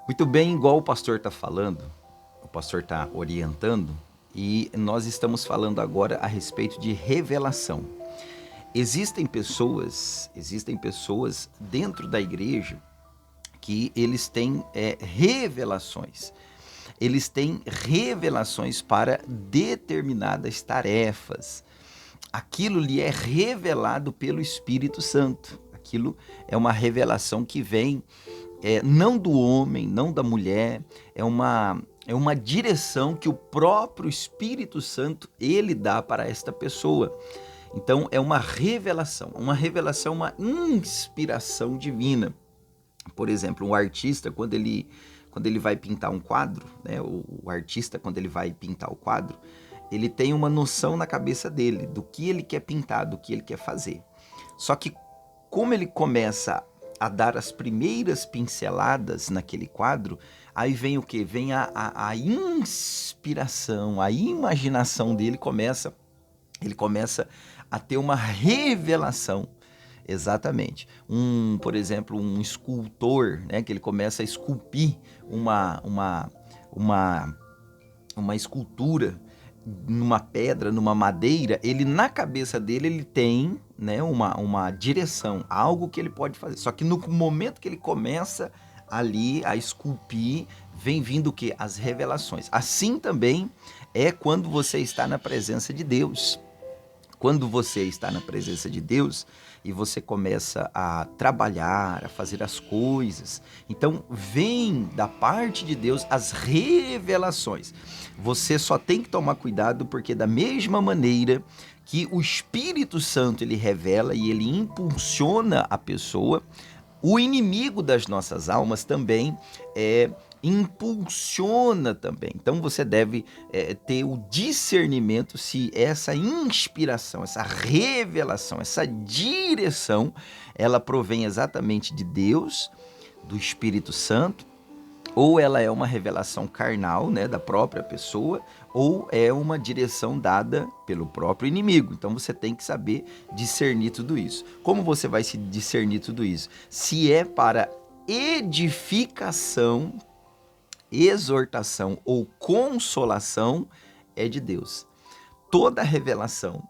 Muito bem, igual o pastor está falando, o pastor está orientando, e nós estamos falando agora a respeito de revelação. Existem pessoas dentro da igreja que eles têm revelações. Eles têm revelações para determinadas tarefas. Aquilo lhe é revelado pelo Espírito Santo. Aquilo é uma revelação que vem não do homem, não da mulher, é uma direção que o próprio Espírito Santo ele dá para esta pessoa. Então é uma revelação, uma inspiração divina. Por exemplo, um artista, quando ele vai pintar um quadro, né, o artista, quando ele vai pintar o quadro, ele tem uma noção na cabeça dele do que ele quer pintar, do que ele quer fazer. Só que como ele começa a dar as primeiras pinceladas naquele quadro, aí vem o que? Vem a inspiração, a imaginação dele ele começa a ter uma revelação. Exatamente. Por exemplo, um escultor, né, que ele começa a esculpir uma, uma escultura numa pedra, numa madeira, ele na cabeça dele ele tem, né, uma direção, algo que ele pode fazer. Só que no momento que ele começa ali a esculpir, vem vindo o que? As revelações. Assim também é quando você está na presença de Deus. Quando você está na presença de Deus e você começa a trabalhar, a fazer as coisas, então vem da parte de Deus as revelações. Você só tem que tomar cuidado porque da mesma maneira que o Espírito Santo ele revela e ele impulsiona a pessoa, o inimigo das nossas almas também impulsiona também. Então você deve ter o discernimento se essa inspiração, essa revelação, essa direção, ela provém exatamente de Deus, do Espírito Santo, ou ela é uma revelação carnal, né, da própria pessoa, ou é uma direção dada pelo próprio inimigo. Então você tem que saber discernir tudo isso. Como você vai se discernir tudo isso? Se é para edificação, exortação ou consolação, é de Deus. Toda revelação,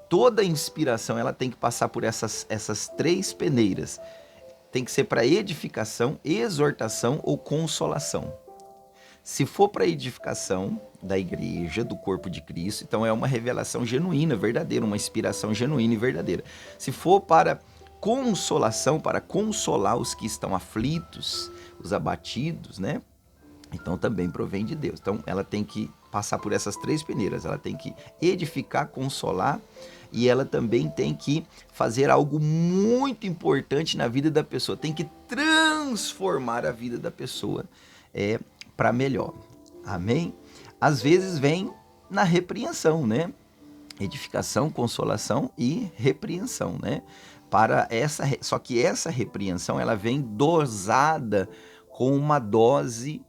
toda inspiração, ela tem que passar por essas três peneiras. Tem que ser para edificação, exortação ou consolação. Se for para edificação da igreja, do corpo de Cristo, então é uma revelação genuína, verdadeira, uma inspiração genuína e verdadeira. Se for para consolação, para consolar os que estão aflitos, os abatidos, né? Então também provém de Deus. Então ela tem que passar por essas três peneiras. Ela tem que edificar, consolar e ela também tem que fazer algo muito importante na vida da pessoa. Tem que transformar a vida da pessoa para melhor. Amém? Às vezes vem na repreensão, né? Edificação, consolação e repreensão, né? Só que essa repreensão ela vem dosada com uma dose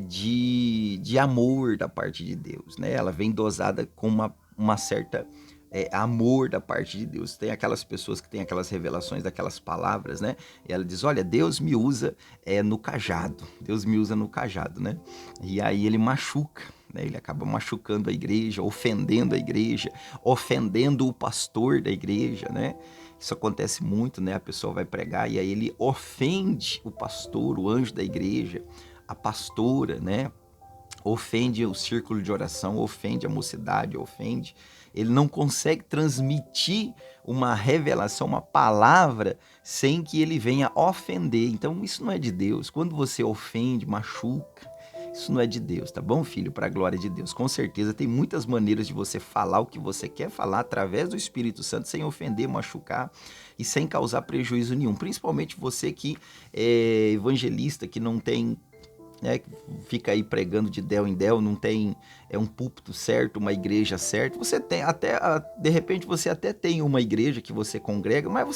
de amor da parte de Deus, né? Ela vem dosada com uma certa amor da parte de Deus. Tem aquelas pessoas que têm aquelas revelações daquelas palavras, né? E ela diz, olha, Deus me usa no cajado. Deus me usa no cajado, né? E aí ele machuca, né? Ele acaba machucando a igreja, ofendendo o pastor da igreja, né? Isso acontece muito, né? A pessoa vai pregar e aí ele ofende o pastor, o anjo da igreja, a pastora, né? Ofende o círculo de oração, ofende a mocidade, ofende. Ele não consegue transmitir uma revelação, uma palavra, sem que ele venha ofender. Então, isso não é de Deus. Quando você ofende, machuca, isso não é de Deus, tá bom, filho? Para a glória de Deus. Com certeza tem muitas maneiras de você falar o que você quer falar através do Espírito Santo, sem ofender, machucar e sem causar prejuízo nenhum. Principalmente você que é evangelista, que não tem, né, fica aí pregando de del em del, não tem um púlpito certo, uma igreja certa. Você tem até, de repente você até tem uma igreja que você congrega, mas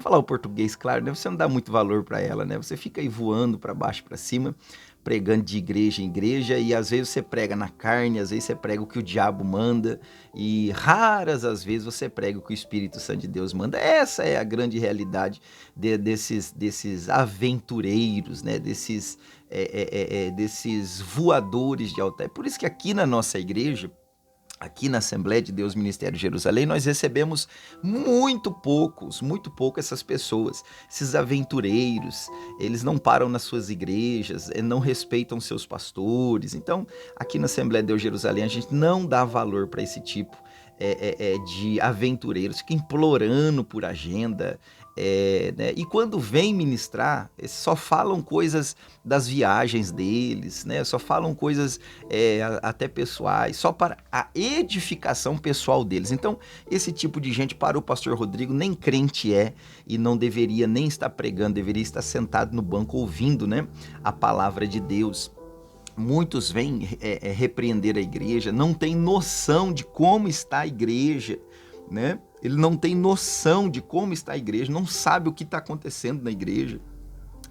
falar o português, claro, né? Você não dá muito valor para ela, né? Você fica aí voando para baixo, para cima, pregando de igreja em igreja, e às vezes você prega na carne, às vezes você prega o que o diabo manda, e raras as vezes você prega o que o Espírito Santo de Deus manda. Essa é a grande realidade desses aventureiros, né? Desses voadores de altar. É por isso que aqui na nossa igreja, aqui na Assembleia de Deus Ministério Jerusalém, nós recebemos muito pouco essas pessoas, esses aventureiros. Eles não param nas suas igrejas, não respeitam seus pastores. Então, aqui na Assembleia de Deus Jerusalém, a gente não dá valor para esse tipo de aventureiros, fica implorando por agenda, né? E quando vem ministrar, eles só falam coisas das viagens deles, né? Só falam coisas até pessoais, só para a edificação pessoal deles. Então, esse tipo de gente, para o pastor Rodrigo, nem crente é e não deveria nem estar pregando, deveria estar sentado no banco ouvindo, né, a palavra de Deus. Muitos vêm repreender a igreja, não tem noção de como está a igreja, né? Ele não tem noção de como está a igreja, não sabe o que está acontecendo na igreja,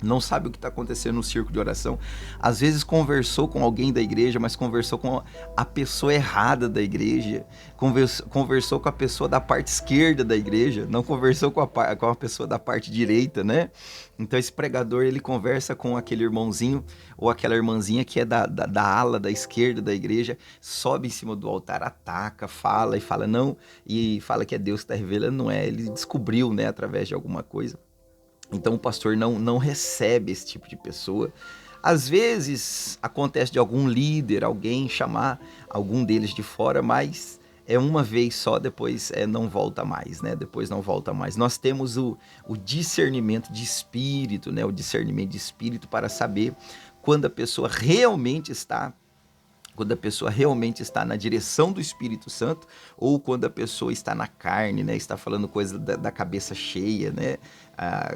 não sabe o que está acontecendo no círculo de oração. Às vezes conversou com alguém da igreja, mas conversou com a pessoa errada da igreja, conversou com a pessoa da parte esquerda da igreja, não conversou com a pessoa da parte direita, né? Então esse pregador, ele conversa com aquele irmãozinho ou aquela irmãzinha que é da ala da esquerda da igreja, sobe em cima do altar, ataca, fala e fala não, e fala que é Deus que está revelando, não é, ele descobriu, né, através de alguma coisa. Então o pastor não recebe esse tipo de pessoa. Às vezes acontece de algum líder, alguém chamar algum deles de fora, mas é uma vez só, depois não volta mais, né? Depois não volta mais. Nós temos o discernimento de espírito, né? O discernimento de espírito para saber quando a pessoa realmente está na direção do Espírito Santo ou quando a pessoa está na carne, né? Está falando coisa da cabeça cheia, né?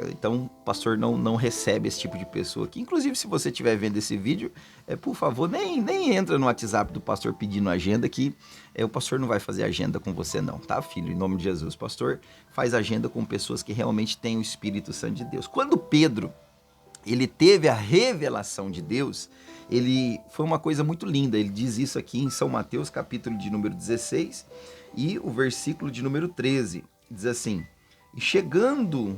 Então, o pastor não recebe esse tipo de pessoa aqui. Inclusive, se você estiver vendo esse vídeo, por favor, nem entra no WhatsApp do pastor pedindo agenda, que o pastor não vai fazer agenda com você não, tá, filho? Em nome de Jesus, o pastor faz agenda com pessoas que realmente têm o Espírito Santo de Deus. Quando Pedro, ele teve a revelação de Deus, foi uma coisa muito linda. Ele diz isso aqui em São Mateus, capítulo de número 16, e o versículo de número 13. Diz assim: e chegando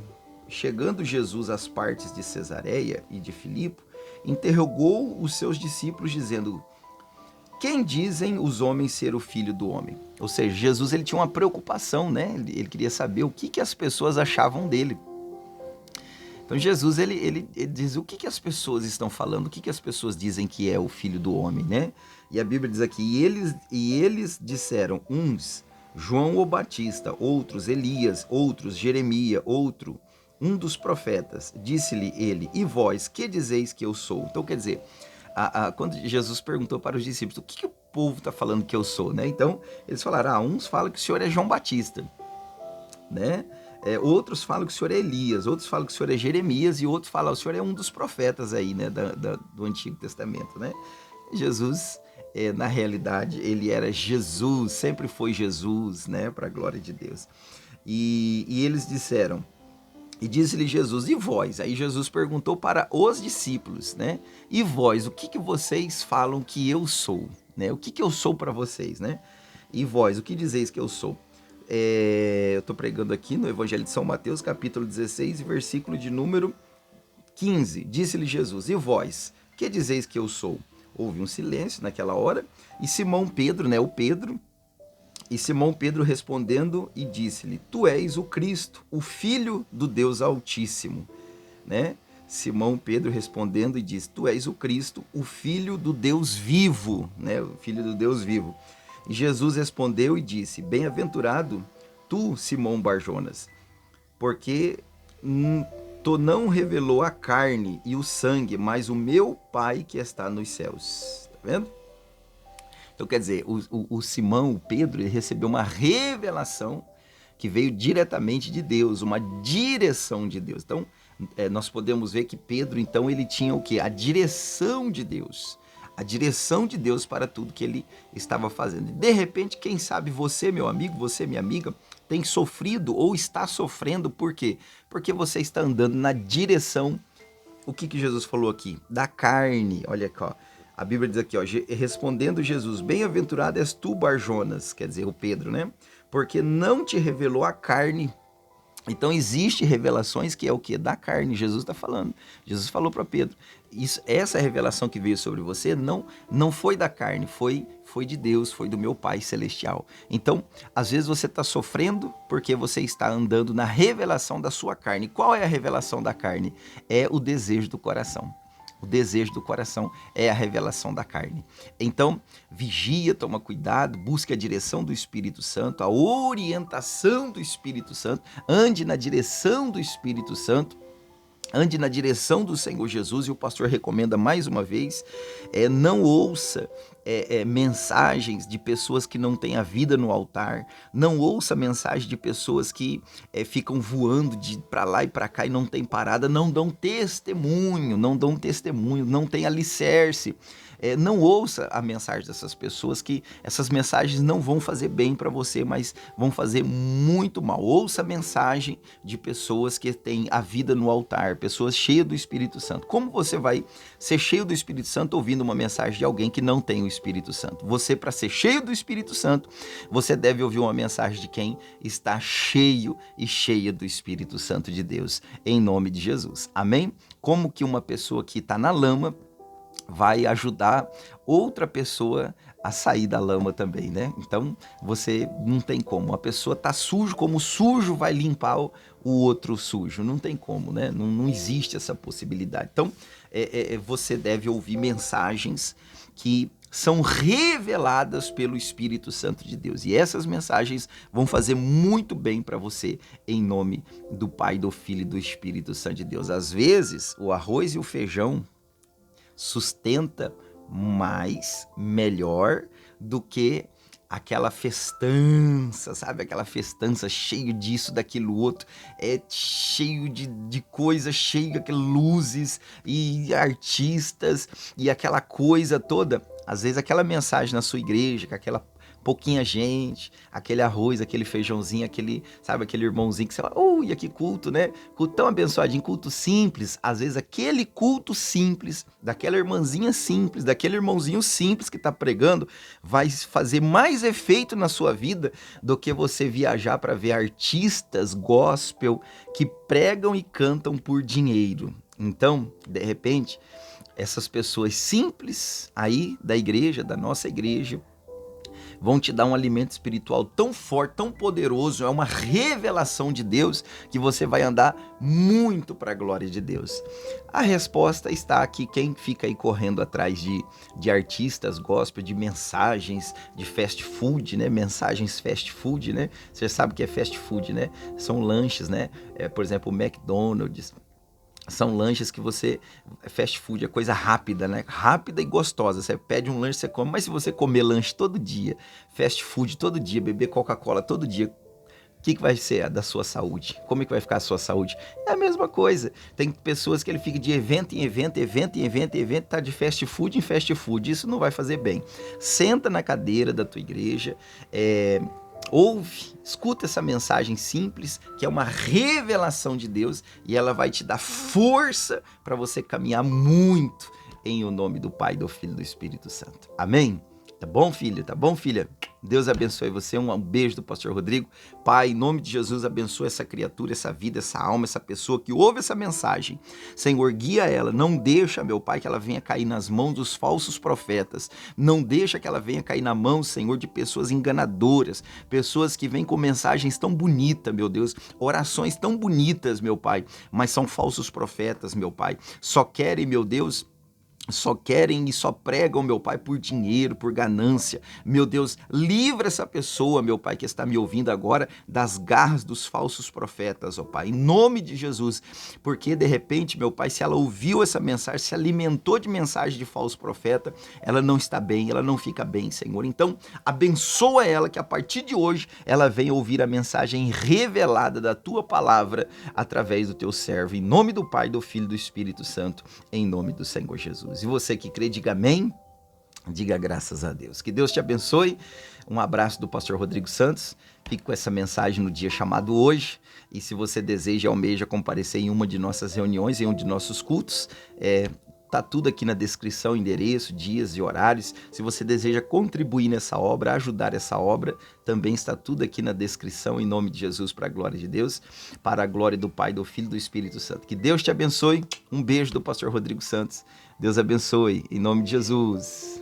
Jesus às partes de Cesareia e de Filipe, interrogou os seus discípulos, dizendo: quem dizem os homens ser o filho do homem? Ou seja, Jesus, ele tinha uma preocupação, né? Ele queria saber o que as pessoas achavam dele. Então Jesus, ele diz o que as pessoas estão falando, o que as pessoas dizem que é o Filho do Homem, né? E a Bíblia diz aqui, e eles disseram, uns, João o Batista, outros, Elias, outros, Jeremias, outro, um dos profetas. Disse-lhe ele, e vós, que dizeis que eu sou? Então, quer dizer, quando Jesus perguntou para os discípulos, o que o povo está falando que eu sou, né? Então, eles falaram, uns falam que o Senhor é João Batista, né? Outros falam que o Senhor é Elias, outros falam que o Senhor é Jeremias e outros falam que o Senhor é um dos profetas aí, né, do Antigo Testamento, né? Jesus, na realidade, ele era Jesus, sempre foi Jesus, né, para a glória de Deus. E eles disseram, e disse-lhe Jesus, e vós? Aí Jesus perguntou para os discípulos, né? E vós, o que vocês falam que eu sou? Né? O que eu sou para vocês, né? E vós, o que dizeis que eu sou? Eu estou pregando aqui no Evangelho de São Mateus, capítulo 16, versículo de número 15. Disse-lhe Jesus, e vós, que dizeis que eu sou? Houve um silêncio naquela hora, e Simão Pedro, né, Simão Pedro respondendo e disse-lhe, tu és o Cristo, o Filho do Deus Altíssimo, né? Simão Pedro respondendo e disse, tu és o Cristo, o Filho do Deus vivo, né? O Filho do Deus vivo. E Jesus respondeu e disse, bem-aventurado tu, Simão Barjonas, porque tu não revelou a carne e o sangue, mas o meu Pai que está nos céus. Tá vendo? Então, quer dizer, o Simão, o Pedro, ele recebeu uma revelação que veio diretamente de Deus, uma direção de Deus. Então, nós podemos ver que Pedro, então, ele tinha o quê? A direção de Deus. A direção de Deus para tudo que ele estava fazendo. De repente, quem sabe você, meu amigo, você, minha amiga, tem sofrido ou está sofrendo, por quê? Porque você está andando na direção, o que Jesus falou aqui? Da carne. Olha aqui, ó. A Bíblia diz aqui, ó, respondendo Jesus, bem-aventurado és tu, Bar-Jonas, quer dizer, o Pedro, né? Porque não te revelou a carne. Então existe revelações que é o que? Da carne, Jesus está falando. Jesus falou para Pedro, essa revelação que veio sobre você não foi da carne, foi de Deus, foi do meu Pai Celestial. Então, às vezes você está sofrendo porque você está andando na revelação da sua carne. Qual é a revelação da carne? É o desejo do coração. O desejo do coração é a revelação da carne. Então, vigia, toma cuidado, busque a direção do Espírito Santo, a orientação do Espírito Santo, ande na direção do Espírito Santo, ande na direção do Senhor Jesus. E o pastor recomenda mais uma vez, não ouça mensagens de pessoas que não têm a vida no altar, não ouça mensagem de pessoas que ficam voando de para lá e para cá e não tem parada, não dão testemunho, não tem alicerce. Não ouça a mensagem dessas pessoas, que essas mensagens não vão fazer bem para você, mas vão fazer muito mal. Ouça a mensagem de pessoas que têm a vida no altar, pessoas cheias do Espírito Santo. Como você vai ser cheio do Espírito Santo ouvindo uma mensagem de alguém que não tem o Espírito Santo? Você, para ser cheio do Espírito Santo, você deve ouvir uma mensagem de quem está cheio e cheia do Espírito Santo de Deus, em nome de Jesus. Amém? Como que uma pessoa que está na lama vai ajudar outra pessoa a sair da lama também, né? Então, você não tem como. A pessoa tá sujo, como o sujo vai limpar o outro sujo. Não tem como, né? Não existe essa possibilidade. Então, você deve ouvir mensagens que são reveladas pelo Espírito Santo de Deus. E essas mensagens vão fazer muito bem para você, em nome do Pai, do Filho e do Espírito Santo de Deus. Às vezes, o arroz e o feijão sustenta mais, melhor do que aquela festança, sabe? Aquela festança cheio disso, daquilo outro, cheio de coisas, cheio de luzes e artistas e aquela coisa toda. Às vezes aquela mensagem na sua igreja, com aquela pouquinha gente, aquele arroz, aquele feijãozinho, aquele irmãozinho que você fala, ui, que culto, né? Culto tão abençoadinho, culto simples. Às vezes aquele culto simples, daquela irmãzinha simples, daquele irmãozinho simples que está pregando, vai fazer mais efeito na sua vida do que você viajar para ver artistas gospel que pregam e cantam por dinheiro. Então, de repente, essas pessoas simples aí da igreja, da nossa igreja, vão te dar um alimento espiritual tão forte, tão poderoso, é uma revelação de Deus, que você vai andar muito para a glória de Deus. A resposta está aqui, quem fica aí correndo atrás de artistas gospel, de mensagens de fast food, né? Mensagens fast food, né? Você sabe o que é fast food, né? São lanches, né? Por exemplo, o McDonald's. São lanches que você... Fast food é coisa rápida, né? Rápida e gostosa. Você pede um lanche, você come. Mas se você comer lanche todo dia, fast food todo dia, beber Coca-Cola todo dia, o que vai ser da sua saúde? Como é que vai ficar a sua saúde? É a mesma coisa. Tem pessoas que ele fica de evento em evento, tá de fast food em fast food. Isso não vai fazer bem. Senta na cadeira da tua igreja, ouve, escuta essa mensagem simples, que é uma revelação de Deus, e ela vai te dar força para você caminhar muito em o nome do Pai, do Filho e do Espírito Santo. Amém? Tá bom, filho? Tá bom, filha? Deus abençoe você. Um beijo do pastor Rodrigo. Pai, em nome de Jesus, abençoe essa criatura, essa vida, essa alma, essa pessoa que ouve essa mensagem. Senhor, guia ela. Não deixa, meu Pai, que ela venha cair nas mãos dos falsos profetas. Não deixa que ela venha cair na mão, Senhor, de pessoas enganadoras. Pessoas que vêm com mensagens tão bonitas, meu Deus. Orações tão bonitas, meu Pai. Mas são falsos profetas, meu Pai. Só querem, meu Deus, só querem e só pregam, meu Pai, por dinheiro, por ganância. Meu Deus, livra essa pessoa, meu Pai, que está me ouvindo agora, das garras dos falsos profetas, ó Pai, em nome de Jesus. Porque, de repente, meu Pai, se ela ouviu essa mensagem, se alimentou de mensagem de falso profeta, ela não está bem, ela não fica bem, Senhor. Então, abençoa ela, que a partir de hoje, ela venha ouvir a mensagem revelada da Tua palavra, através do Teu servo, em nome do Pai, do Filho e do Espírito Santo, em nome do Senhor Jesus. E você que crê, diga amém. Diga graças a Deus. Que Deus te abençoe. Um abraço do pastor Rodrigo Santos. Fique com essa mensagem no dia chamado hoje. E se você deseja e almeja comparecer em uma de nossas reuniões, em um de nossos cultos, tá tudo aqui na descrição, endereço, dias e horários. Se você deseja contribuir nessa obra, ajudar essa obra, também está tudo aqui na descrição, em nome de Jesus, para a glória de Deus, para a glória do Pai, do Filho e do Espírito Santo. Que Deus te abençoe. Um beijo do pastor Rodrigo Santos. Deus abençoe, em nome de Jesus.